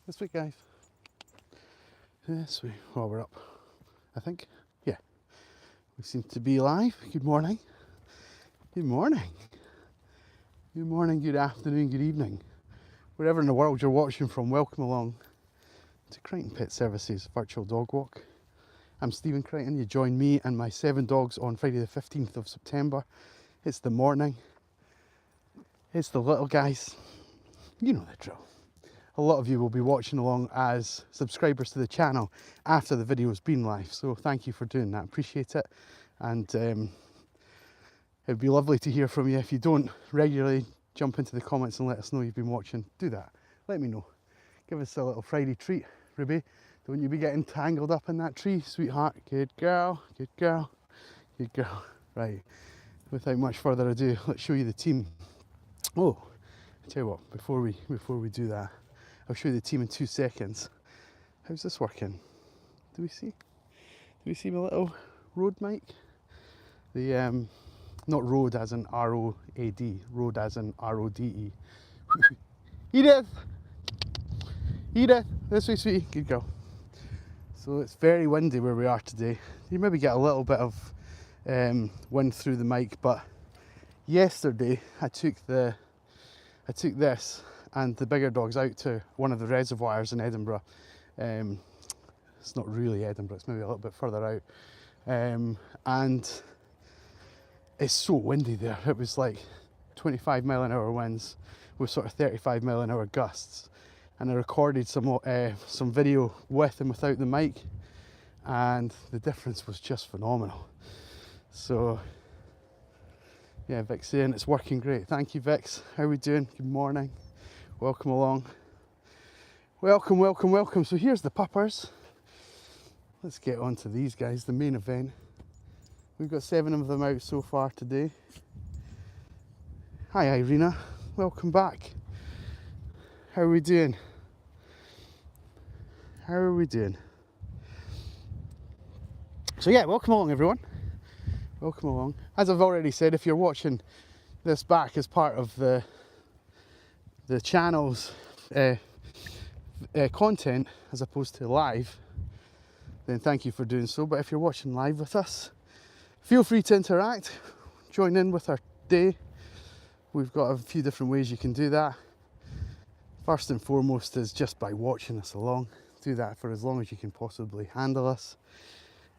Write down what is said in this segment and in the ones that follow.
This way, guys. This way. Oh, we're up, I think. Yeah. We seem to be live. Good morning. Good morning. Good morning, good afternoon, good evening. Wherever in the world you're watching from, welcome along to Crighton Pet Services Virtual Dog Walk. I'm Stephen Crighton. You join me and my 7 dogs on Friday the 15th of September. It's the morning. It's the little guys. You know the drill. A lot of you will be watching along as subscribers to the channel after the video's been live, so thank you for doing that. Appreciate it. And it'd be lovely to hear from you. If you don't regularly, jump into the comments and let us know you've been watching. Do that. Let me know. Give us a little Friday treat. Ruby, don't you be getting tangled up in that tree, sweetheart. Good girl, good girl, good girl. Right, without much further ado, let's show you the team. Oh, I tell you what, before we do that, I'll show you the team in 2 seconds. How's this working? Do we see? Do we see my little Røde mic? The not Røde as in R-O-A-D, Røde as in R-O-D-E. Edith! Edith! This way, sweetie. Good girl. So it's very windy where we are today. You maybe get a little bit of wind through the mic, but yesterday I took this and the bigger dogs out to one of the reservoirs in Edinburgh. It's not really Edinburgh, it's maybe a little bit further out. And it's so windy there. It was like 25-mile-an-hour winds with sort of 35-mile-an-hour gusts. And I recorded some video with and without the mic, and the difference was just phenomenal. So yeah, Vic's saying it's working great. Thank you, Vix. How are we doing? Good morning. Welcome along. Welcome, welcome, welcome. So here's the puppers. Let's get on to these guys, the main event. We've got 7 of them out so far today. Hi Irina, welcome back. How are we doing? How are we doing? So yeah, welcome along everyone. Welcome along. As I've already said, if you're watching this back as part of the channel's content as opposed to live, then thank you for doing so. But if you're watching live with us, feel free to interact, join in with our day. We've got a few different ways you can do that. First and foremost is just by watching us along. Do that for as long as you can possibly handle us.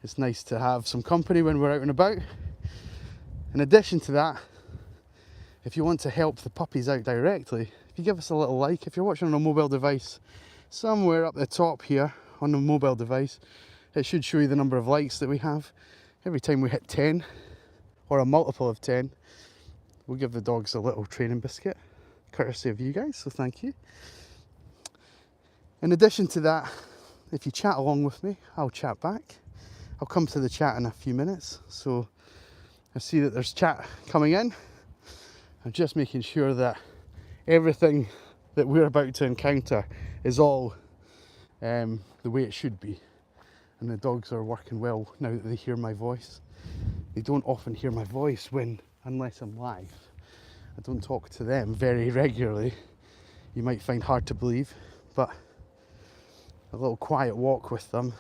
It's nice to have some company when we're out and about. In addition to that, if you want to help the puppies out directly, if you give us a little like, if you're watching on a mobile device, somewhere up the top here on the mobile device, it should show you the number of likes that we have. Every time we hit 10, or a multiple of 10, we'll give the dogs a little training biscuit, courtesy of you guys, so thank you. In addition to that, if you chat along with me, I'll chat back. I'll come to the chat in a few minutes, so I see that there's chat coming in. I'm just making sure that everything that we're about to encounter is all the way it should be. And the dogs are working well now that they hear my voice. They don't often hear my voice unless I'm live. I don't talk to them very regularly. You might find hard to believe, but a little quiet walk with them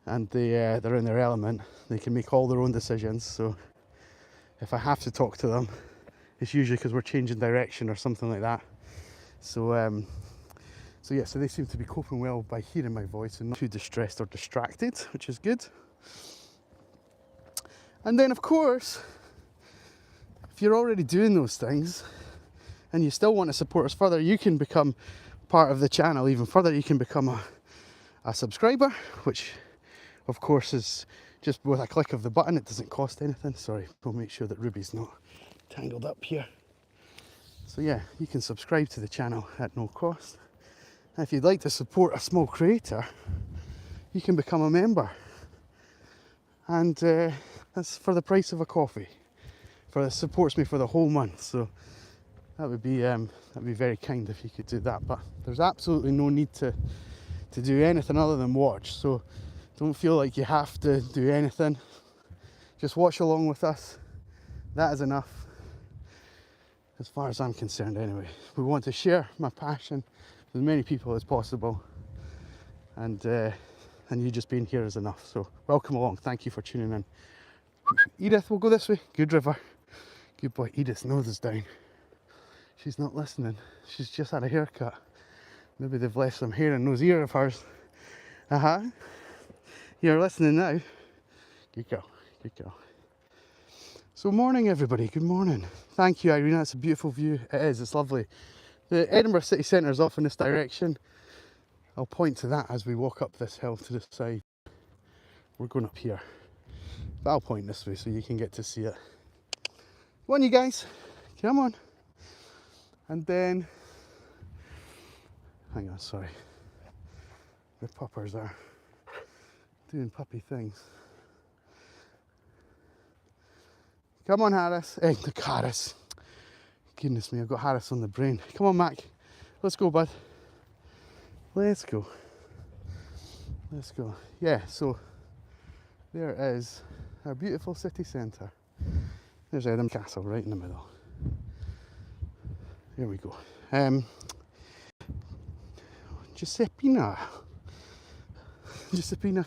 and they're in their element. They can make all their own decisions, so if I have to talk to them, it's usually because we're changing direction or something like that. So yeah, so they seem to be coping well by hearing my voice and not too distressed or distracted, which is good. And then of course, if you're already doing those things and you still want to support us further, you can become part of the channel even further. You can become a subscriber, which of course is just with a click of the button. It doesn't cost anything. Sorry, we'll make sure that Ruby's not tangled up here. So yeah, you can subscribe to the channel at no cost. And if you'd like to support a small creator, you can become a member. And that's for the price of a coffee. It supports me for the whole month. So that would be very kind if you could do that. But there's absolutely no need to do anything other than watch. So don't feel like you have to do anything. Just watch along with us. That is enough, as far as I'm concerned anyway. We want to share my passion as many people as possible, and you just being here is enough. So welcome along. Thank you for tuning in. Edith, we'll go this way. Good river. Good boy. Edith's nose is down. She's not listening. She's just had a haircut. Maybe they've left some hair in those ears of hers. You're listening now. Good girl. Good girl. So morning everybody. Good morning. Thank you, Irina. It's a beautiful view. It is. It's lovely. The Edinburgh city centre is off in this direction. I'll point to that as we walk up this hill to the side. We're going up here. But I'll point this way so you can get to see it. Come on, you guys. Come on. And then, hang on, sorry. The puppers are doing puppy things. Come on, Harris. Look, Harris. Goodness me, I've got Harris on the brain. Come on, Mac. Let's go, bud. Let's go. Let's go. Yeah, so there is our beautiful city centre. There's Edinburgh Castle right in the middle. There we go. Giuseppina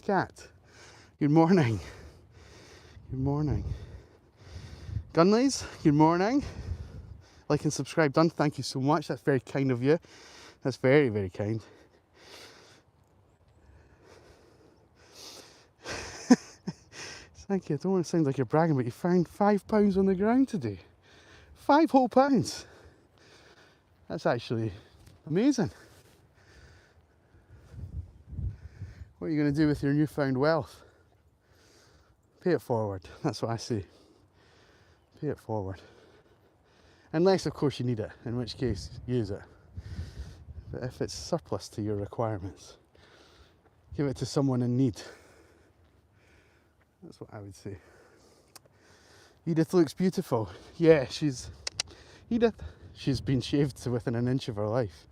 cat. Good morning. Good morning. Gunleys, good morning. Like and subscribe done. Thank you so much. That's very kind of you. That's very, very kind. Thank you. I don't want to sound like you're bragging, but you found £5 on the ground today. 5 whole pounds. That's actually amazing. What are you going to do with your newfound wealth? Pay it forward. That's what I say. Pay it forward. Unless, of course, you need it, in which case, use it. But if it's surplus to your requirements, give it to someone in need. That's what I would say. Edith looks beautiful. Yeah, Edith, she's been shaved to within an inch of her life.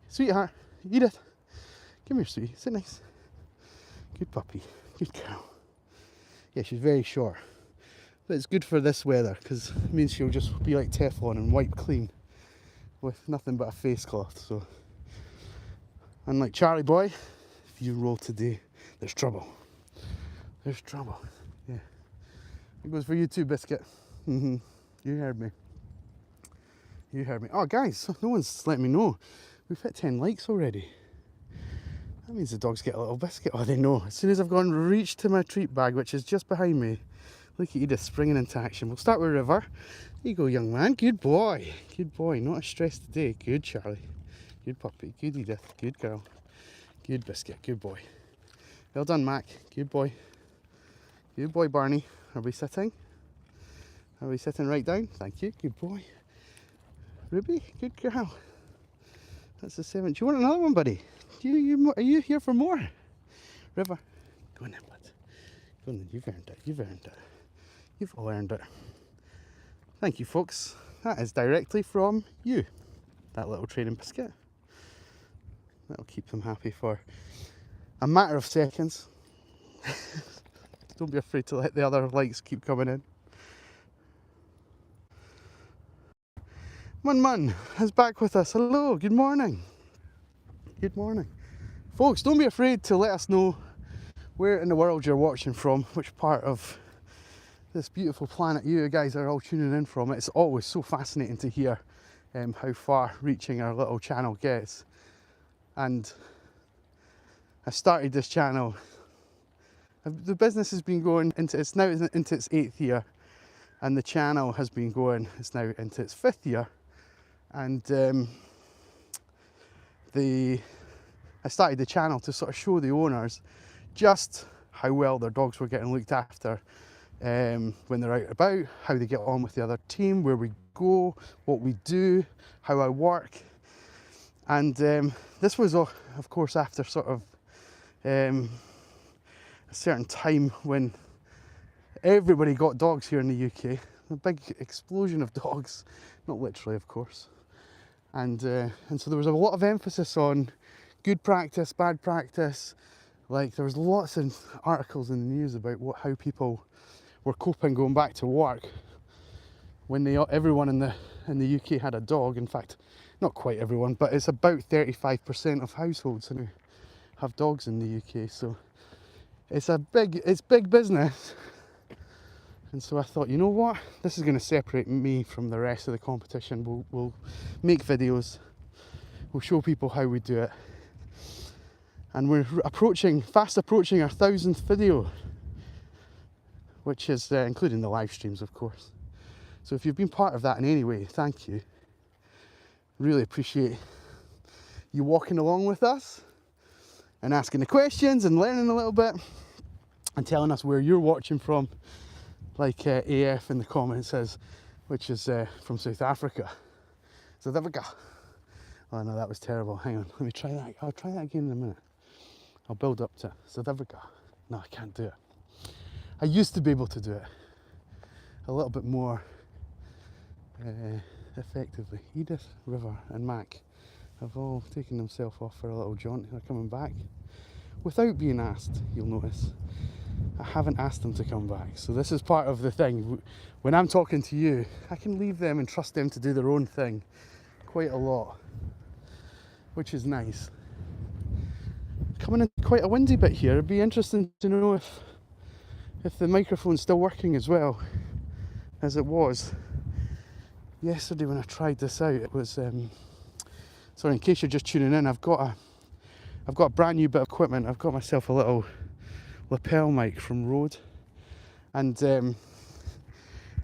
Sweetheart, Edith, come here, sweetie, sit nice. Good puppy, good girl. Yeah, she's very short. But it's good for this weather, because it means she'll just be like Teflon and wipe clean with nothing but a face cloth. So, unlike Charlie boy, if you roll today, there's trouble. There's trouble. Yeah. It goes for you too, Biscuit. You heard me. You heard me. Oh, guys, no one's let me know. We've hit 10 likes already. That means the dogs get a little biscuit. Oh, they know. As soon as I've gone reach to my treat bag, which is just behind me, look at Edith springing into action. We'll start with River. There you go, young man. Good boy. Good boy. Not a stress today. Good, Charlie. Good puppy. Good, Edith. Good girl. Good Biscuit. Good boy. Well done, Mac. Good boy. Good boy, Barney. Are we sitting? Are we sitting right down? Thank you. Good boy. Ruby, good girl. That's the 7th. Do you want another one, buddy? Are you here for more? River, go on then, bud. Go on then. You've earned it. You've earned it. You've all earned it. Thank you, folks. That is directly from you. That little training biscuit. That'll keep them happy for a matter of seconds. Don't be afraid to let the other likes keep coming in. Mun is back with us. Hello, good morning. Good morning. Folks, don't be afraid to let us know where in the world you're watching from, which part of this beautiful planet you guys are all tuning in from. It's always so fascinating to hear how far reaching our little channel gets. And I started this channel. The business has been going into its 8th year, and the channel has been going, it's now into its 5th year. And I started the channel to sort of show the owners just how well their dogs were getting looked after when they're out and about, how they get on with the other team, where we go, what we do, how I work. And this was, of course, after sort of a certain time when everybody got dogs here in the UK. A big explosion of dogs, not literally, of course. And so there was a lot of emphasis on good practice, bad practice. Like, there was lots of articles in the news about how people were coping going back to work when everyone in in the UK had a dog. In fact, not quite everyone, but it's about 35% of households who have dogs in the UK. So it's big business. And so I thought, you know what, this is going to separate me from the rest of the competition. We'll make videos, we'll show people how we do it. And we're fast approaching our 1,000th video, which is including the live streams, of course. So if you've been part of that in any way, thank you. Really appreciate you walking along with us and asking the questions and learning a little bit and telling us where you're watching from. Like AF in the comments says, which is from South Africa. South Africa. Oh no, that was terrible. Hang on, let me try that. I'll try that again in a minute. I'll build up to South Africa. No, I can't do it. I used to be able to do it a little bit more effectively. Edith, River and Mac have all taken themselves off for a little jaunt. They're coming back without being asked, you'll notice. I haven't asked them to come back, so this is part of the thing. When I'm talking to you, I can leave them and trust them to do their own thing quite a lot, which is nice. Coming in quite a windy bit here. It'd be interesting to know if the microphone's still working as well as it was yesterday when I tried this out. It was sorry, in case you're just tuning in, I've got a brand new bit of equipment. I've got myself a little lapel mic from Røde, and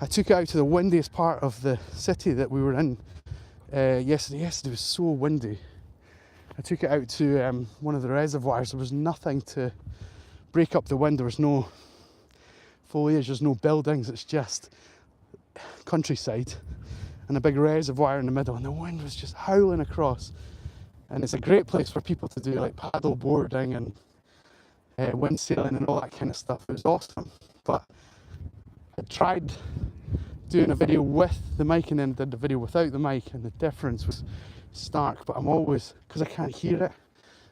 I took it out to the windiest part of the city that we were in yesterday. Yesterday was so windy. I took it out to one of the reservoirs. There was nothing to break up the wind. There was no foliage, there's no buildings, it's just countryside and a big reservoir in the middle, and the wind was just howling across. And it's a great place for people to do like paddle boarding and wind sailing and all that kind of stuff. It was awesome. But I tried doing a video with the mic and then did the video without the mic, and the difference was stark. But I'm always, because I can't hear it,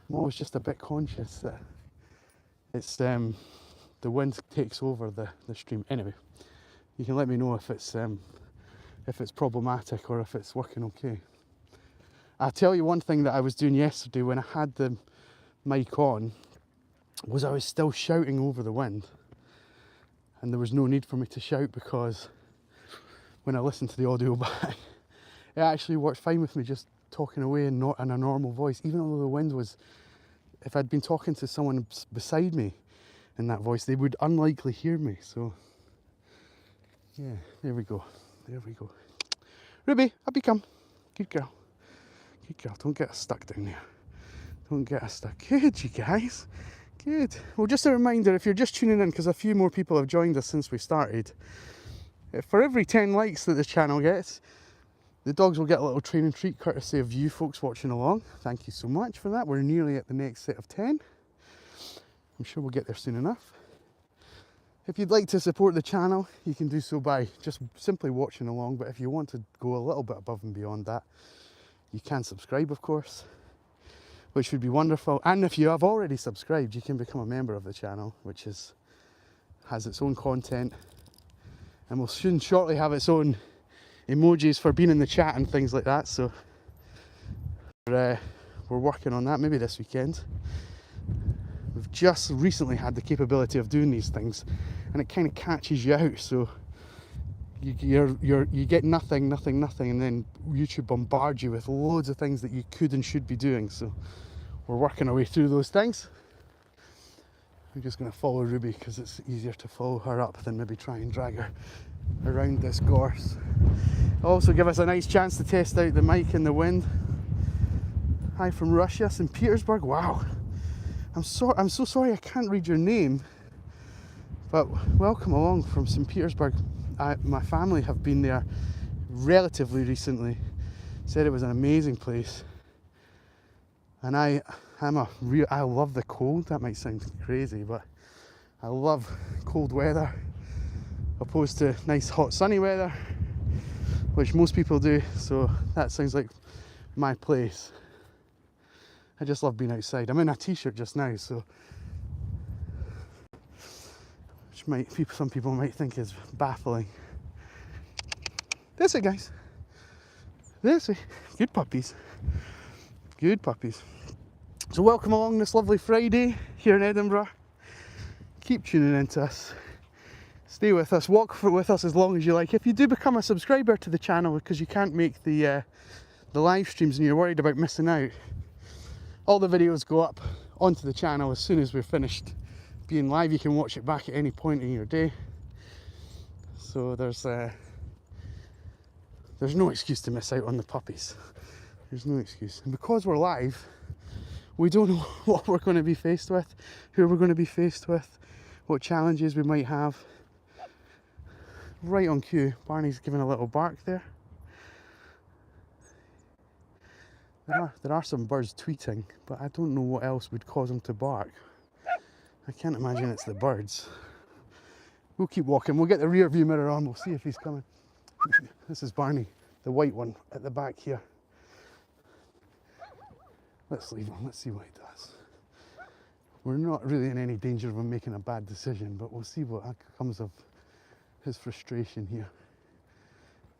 I'm always just a bit conscious that it's the wind takes over the stream. Anyway, you can let me know if it's problematic or if it's working okay. I'll tell you one thing that I was doing yesterday when I had the mic on was I was still shouting over the wind, and there was no need for me to shout, because when I listened to the audio back, it actually worked fine with me just talking away and not in a normal voice, even though the wind was, if I'd been talking to someone beside me in that voice, they would unlikely hear me. So yeah, there we go, Ruby, up you come, good girl, don't get us stuck down there, don't get us stuck. Good, you guys. Good. Well, just a reminder, if you're just tuning in, because a few more people have joined us since we started, for every 10 likes that this channel gets, the dogs will get a little training treat courtesy of you folks watching along. Thank you so much for that. We're nearly at the next set of 10. I'm sure we'll get there soon enough. If you'd like to support the channel, you can do so by just simply watching along, but if you want to go a little bit above and beyond that, you can subscribe, of course, which would be wonderful. And if you have already subscribed, you can become a member of the channel, which has its own content, and will soon shortly have its own emojis for being in the chat and things like that. So we're working on that, maybe this weekend. We've just recently had the capability of doing these things, and it kind of catches you out. So you get nothing, and then YouTube bombards you with loads of things that you could and should be doing. So we're working our way through those things. I'm just going to follow Ruby because it's easier to follow her up than maybe try and drag her around this gorse. Also give us a nice chance to test out the mic in the wind. Hi from Russia, St. Petersburg. Wow, I'm so sorry I can't read your name, but welcome along from St. Petersburg. My family have been there relatively recently, said it was an amazing place, and I love the cold. That might sound crazy, but I love cold weather opposed to nice hot sunny weather, which most people do. So that sounds like my place. I just love being outside. I'm in a t-shirt just now, so which some people might think is baffling. That's it, guys. This way. Good puppies. Good puppies. So welcome along this lovely Friday here in Edinburgh. Keep tuning into us. Stay with us. Walk with us as long as you like. If you do become a subscriber to the channel because you can't make the live streams and you're worried about missing out, all the videos go up onto the channel as soon as we're finished being live. You can watch it back at any point in your day. So there's no excuse to miss out on the puppies. There's no excuse. And because we're live, we don't know what we're going to be faced with, who we're going to be faced with, what challenges we might have. Right on cue, Barney's giving a little bark there. There are some birds tweeting, but I don't know what else would cause them to bark. I can't imagine it's the birds. We'll keep walking. We'll get the rear view mirror on. We'll see if he's coming. This is Barney, the white one at the back here. Let's leave him. Let's see what he does. We're not really in any danger of him making a bad decision, but we'll see what comes of his frustration here.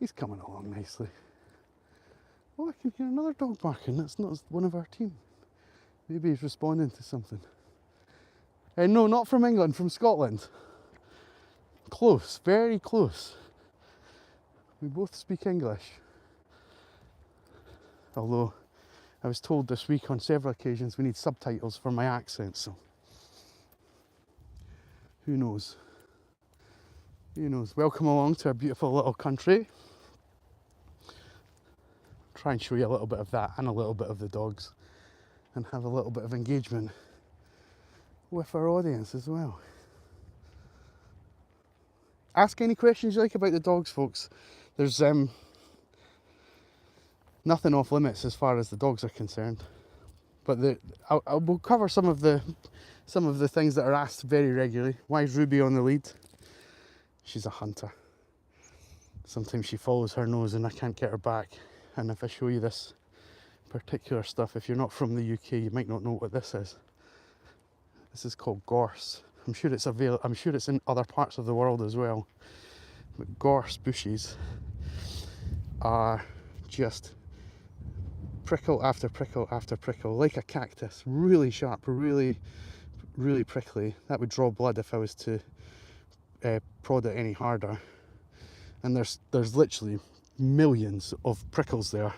He's coming along nicely. Oh, I can hear another dog barking. That's not one of our team. Maybe he's responding to something. No, not from England, from Scotland. Close, very close. We both speak English. Although I was told this week on several occasions we need subtitles for my accent, so who knows? Who knows? Welcome along to our beautiful little country. Try and show you a little bit of that and a little bit of the dogs and have a little bit of engagement with our audience as well. Ask any questions you like about the dogs, folks. There's nothing off limits as far as the dogs are concerned, but we'll cover some of the things that are asked very regularly. Why is Ruby on the lead? She's a hunter. Sometimes she follows her nose and I can't get her back. And if I show you this particular stuff, if you're not from the UK, you might not know what this is. This is called gorse. I'm sure it's in other parts of the world as well. But gorse bushes are just prickle after prickle after prickle, like a cactus. Really sharp, really, really prickly. That would draw blood if I was to prod it any harder. And there's literally millions of prickles there.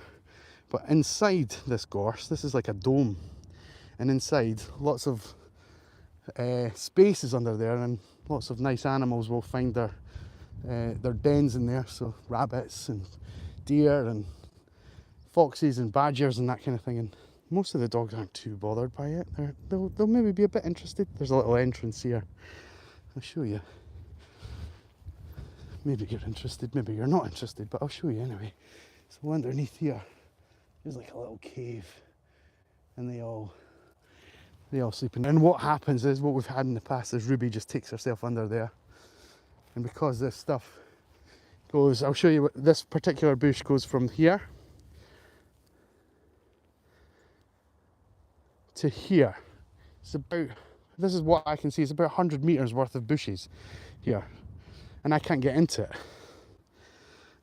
But inside this gorse, this is like a dome, and inside lots of spaces under there, and lots of nice animals will find their dens in there. So rabbits and deer and foxes and badgers and that kind of thing. And most of the dogs aren't too bothered by it. They'll maybe be a bit interested. There's a little entrance here. I'll show you. Maybe you're interested, maybe you're not interested, but I'll show you anyway. So underneath here, there's like a little cave, and they all sleep in. And what happens is, what we've had in the past is Ruby just takes herself under there. And because this stuff goes, I'll show you what this particular bush goes from here to here. It's about, this is what I can see, it's about 100 meters worth of bushes here. And I can't get into it.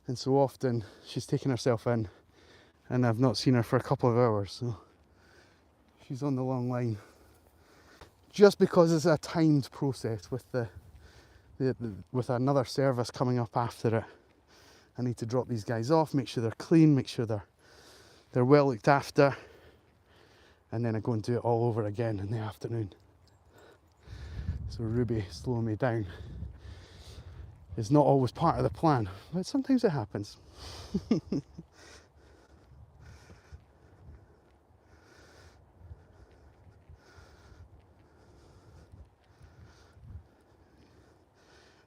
And so often she's taken herself in and I've not seen her for a couple of hours. So she's on the long line. Just because it's a timed process with with another service coming up after it. I need to drop these guys off, make sure they're clean, make sure they're well looked after. And then I go and do it all over again in the afternoon. So Ruby slowing me down is not always part of the plan, but sometimes it happens.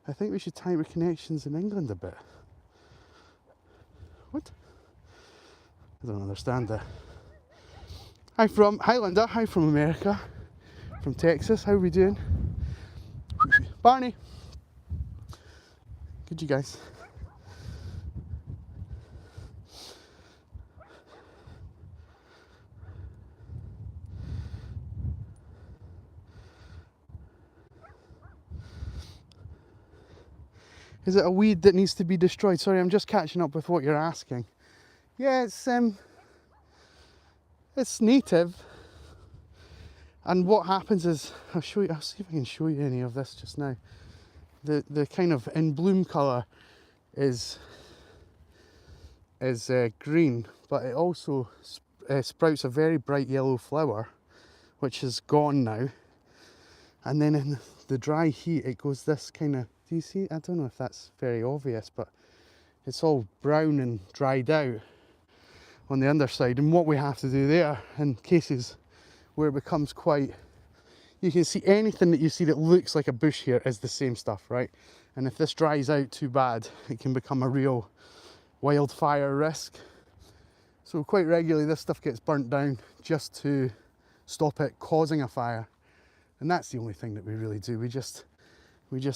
I think we should tighten connections in England a bit. What? I don't understand that. Hi from Highlander, hi from America, from Texas, how are we doing? Barney! Good, you guys. Is it a weed that needs to be destroyed? Sorry, I'm just catching up with what you're asking. Yeah, it's native. And what happens is, I'll see if I can show you any of this just now. The kind of in bloom colour is green, but it also sprouts a very bright yellow flower, which is gone now. And then in the dry heat, it goes this kind of, do you see? I don't know if that's very obvious, but it's all brown and dried out on the underside. And what we have to do there, in cases where it becomes quite, you can see anything that you see that looks like a bush here is the same stuff, right? And if this dries out too bad, it can become a real wildfire risk. So quite regularly this stuff gets burnt down just to stop it causing a fire. And that's the only thing that we really do. We just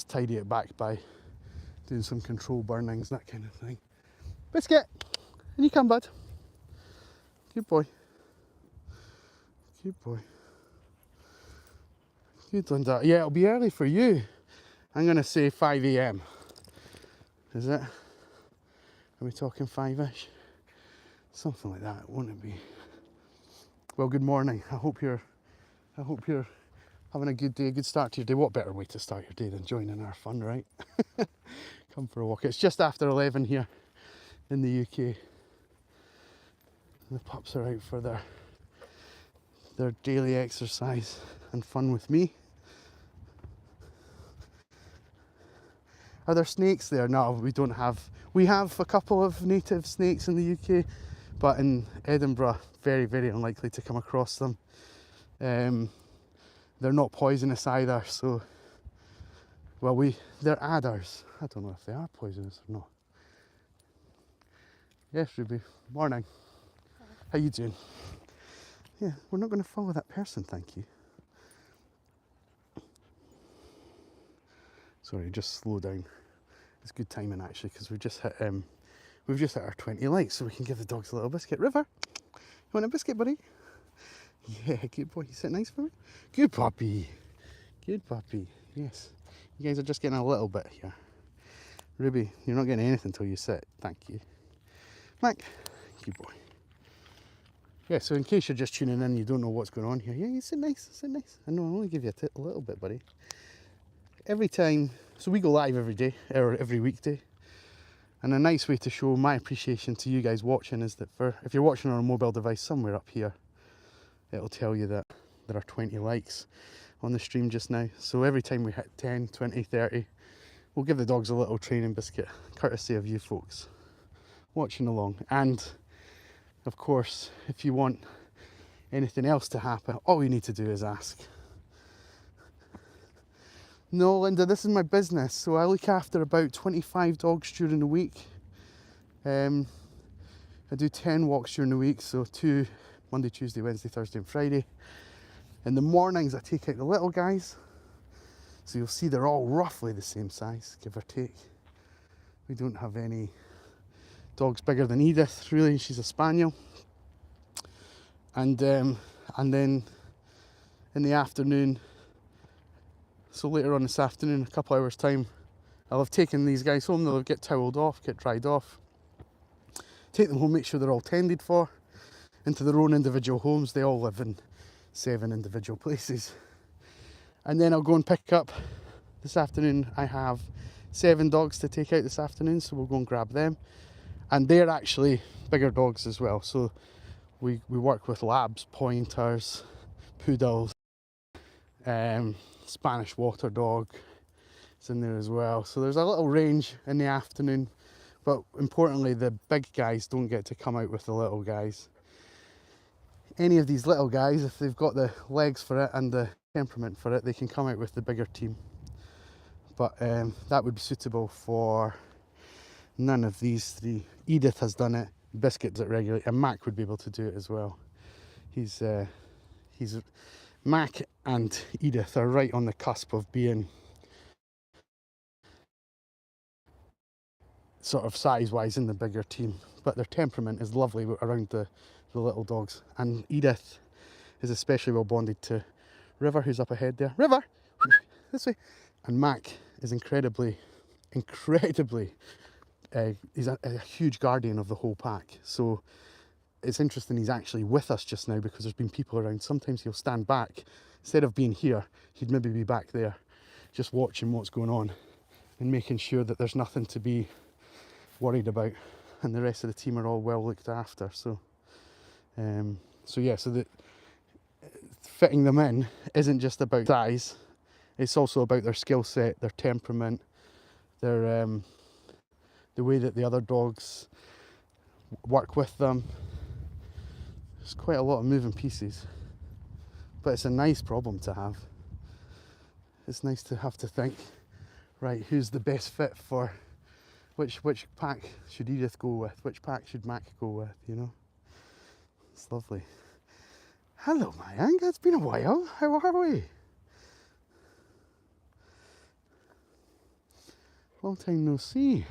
tidy it back by doing some control burnings, that kind of thing. Biscuit, in you come, bud. Good boy. Good boy. Good, Linda. Yeah, it'll be early for you. I'm going to say 5 a.m. Is it? Are we talking 5-ish? Something like that, won't it be? Well, good morning. I hope you're having a good day, a good start to your day. What better way to start your day than joining our fun, right? Come for a walk. It's just after 11 here in the UK. The pups are out for their daily exercise and fun with me. Are there snakes there? No, we don't have. We have a couple of native snakes in the UK, but in Edinburgh, very, very unlikely to come across them. They're not poisonous either, so, well, they're adders. I don't know if they are poisonous or not. Yes, Ruby. Morning. Hi. How you doing? Yeah, we're not going to follow that person, thank you. Sorry, just slow down. It's good timing actually, because we've just hit our 20 likes, so we can give the dogs a little biscuit. River, you want a biscuit, buddy? Yeah, good boy. You sit nice for me. Good puppy. Good puppy. Yes. You guys are just getting a little bit here. Ruby, you're not getting anything until you sit. Thank you. Mac, good boy. Yeah, so in case you're just tuning in, you don't know what's going on here. Yeah, you sit nice, sit nice. I know, I'll only give you a little bit, buddy. Every time, so we go live every day, or every weekday. And a nice way to show my appreciation to you guys watching is that if you're watching on a mobile device somewhere up here, it'll tell you that there are 20 likes on the stream just now. So every time we hit 10, 20, 30, we'll give the dogs a little training biscuit, courtesy of you folks watching along. And of course, if you want anything else to happen, all you need to do is ask. No, Linda, this is my business, so I look after about 25 dogs during the week. I do 10 walks during the week, so 2 Monday, Tuesday, Wednesday, Thursday and Friday. In the mornings I take out the little guys, so you'll see they're all roughly the same size, give or take. We don't have any dogs bigger than Edith, really. She's a spaniel. And then in the afternoon, so later on this afternoon, a couple hours time, I'll have taken these guys home. They'll get towelled off, get dried off, take them home, make sure they're all tended for, into their own individual homes. They all live in 7 individual places. And then I'll go and pick up this afternoon. I have 7 dogs to take out this afternoon, so we'll go and grab them. And they're actually bigger dogs as well. So we work with labs, pointers, poodles, Spanish water dog is in there as well. So there's a little range in the afternoon, but importantly the big guys don't get to come out with the little guys. Any of these little guys, if they've got the legs for it and the temperament for it, they can come out with the bigger team. But that would be suitable for none of these 3. Edith has done it, Biscuit does it regularly, and Mac would be able to do it as well. He's Mac and Edith are right on the cusp of being sort of size-wise in the bigger team, but their temperament is lovely around the little dogs. And Edith is especially well bonded to River, who's up ahead there. River, this way. And Mac is incredibly he's a huge guardian of the whole pack. So it's interesting he's actually with us just now because there's been people around. Sometimes he'll stand back. Instead of being here, he'd maybe be back there just watching what's going on and making sure that there's nothing to be worried about, and the rest of the team are all well looked after. So that fitting them in isn't just about size, it's also about their skill set, their temperament, their the way that the other dogs work with them. There's quite a lot of moving pieces, but it's a nice problem to have. It's nice to have to think, right, who's the best fit for which pack should Edith go with, which pack should Mac go with, you know? It's lovely. Hello, Mayank, it's been a while. How are we? Long time no see,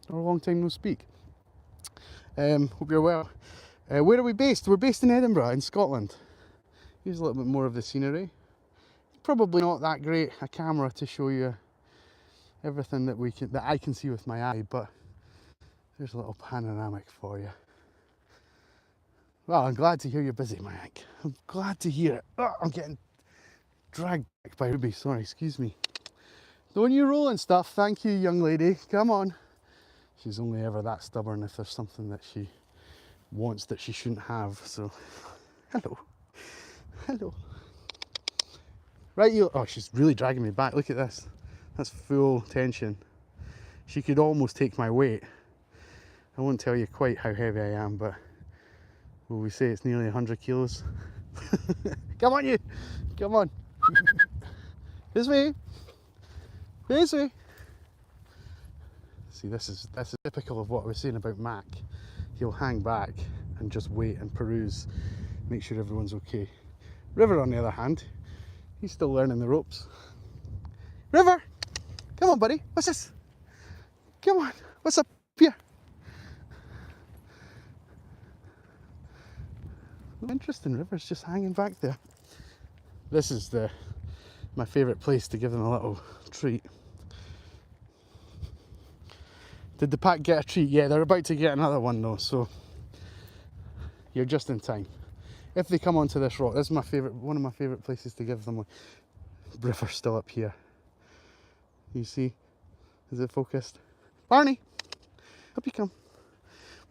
or long time no speak. Hope you're well. Where are we based? We're based in Edinburgh, in Scotland. Here's a little bit more of the scenery. It's probably not that great a camera to show you everything that I can see with my eye, but there's a little panoramic for you. Well, I'm glad to hear you're busy, Mayank. I'm glad to hear it. Oh, I'm getting dragged back by Ruby. Sorry, excuse me. Don't you roll and stuff. Thank you, young lady. Come on. She's only ever that stubborn if there's something that she wants that she shouldn't have. So, hello. Hello. Right, you. Oh, she's really dragging me back. Look at this. That's full tension. She could almost take my weight. I won't tell you quite how heavy I am, but will we say it's nearly 100 kilos? Come on, you. Come on. This way. This way. See, this is typical of what I was saying about Mac. He'll hang back and just wait and peruse, make sure everyone's okay. River, on the other hand, he's still learning the ropes. River, come on, buddy. What's this? Come on. What's up here? Interesting. River's just hanging back there. This is my favourite place to give them a little treat. Did the pack get a treat? Yeah, they're about to get another one though, so you're just in time. If they come onto this rock, this is one of my favourite places to give them one. River's still up here. You see? Is it focused? Barney! Up you come.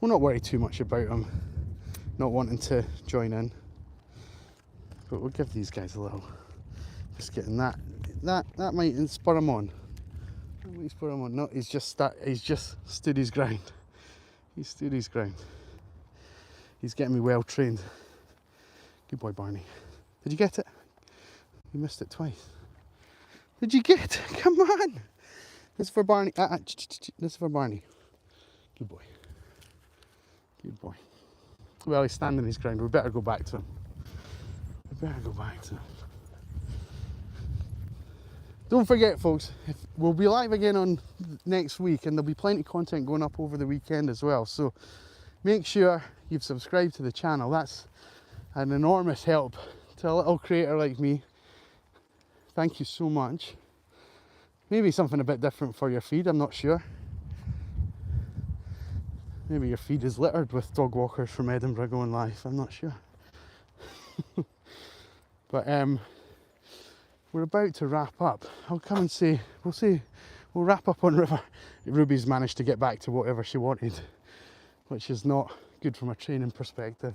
We'll not worry too much about him not wanting to join in. But we'll give these guys a little. Just getting that might spur him on. No, he's just stood his ground. He stood his ground. He's getting me well trained. Good boy, Barney. Did you get it? You missed it twice. Did you get it? Come on. This is for Barney. This is for Barney. Good boy. Good boy. Well, he's standing his ground. We better go back to him. Don't forget, folks, we'll be live again on next week, and there'll be plenty of content going up over the weekend as well. So make sure you've subscribed to the channel. That's an enormous help to a little creator like me. Thank you so much. Maybe something a bit different for your feed, I'm not sure. Maybe your feed is littered with dog walkers from Edinburgh going live, I'm not sure. But we're about to wrap up. I'll come and say, we'll wrap up on River. Ruby's managed to get back to whatever she wanted, which is not good from a training perspective,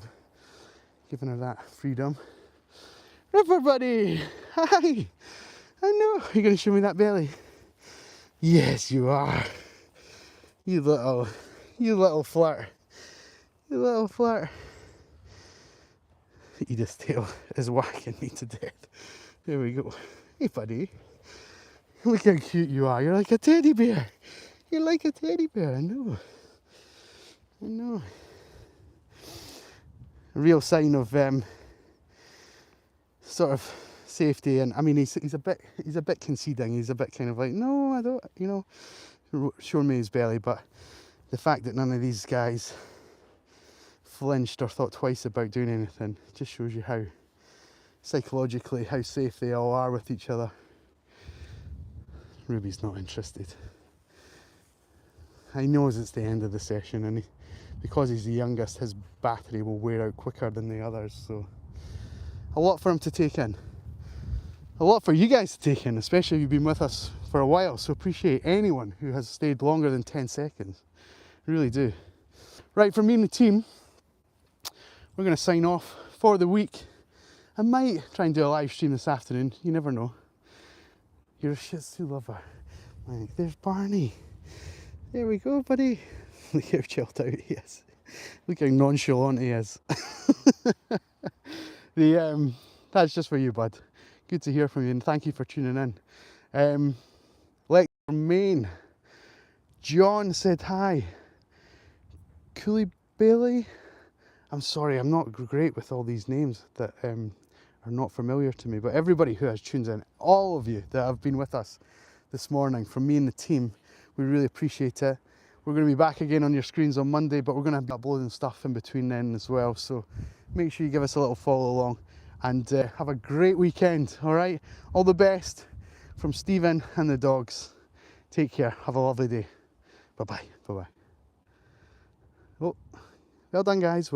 giving her that freedom. River buddy, hi. I know, you're going to show me that belly? Yes, you are. You little flirt. You little flirt. Edith's tail is whacking me to death. There we go. Hey buddy, look how cute you are. You're like a teddy bear. You're like a teddy bear, I know. I know. A real sign of sort of safety, and I mean he's a bit conceding. He's a bit kind of like, no, I don't, you know, showing me his belly. But the fact that none of these guys flinched or thought twice about doing anything just shows you how psychologically how safe they all are with each other. Ruby's not interested. he knows it's the end of the session, and because he's the youngest, his battery will wear out quicker than the others. So a lot for him to take in. A lot for you guys to take in, especially if you've been with us for a while. So appreciate anyone who has stayed longer than 10 seconds. I really do. Right, from me and the team, we're going to sign off for the week. I might try and do a live stream this afternoon. You never know. You're a Shih Tzu lover. Like, there's Barney. There we go, buddy. Look how chilled out he is. Look how nonchalant he is. That's just for you, bud. Good to hear from you, and thank you for tuning in. Lex from Maine. John said hi. Cooley Bailey. I'm sorry, I'm not great with all these names that are not familiar to me, but everybody who has tuned in, all of you that have been with us this morning, from me and the team, we really appreciate it. We're going to be back again on your screens on Monday, but we're going to be uploading stuff in between then as well, so make sure you give us a little follow along, and have a great weekend. All right, all the best from Stephen and the dogs. Take care, have a lovely day. Bye bye. Oh, well done guys.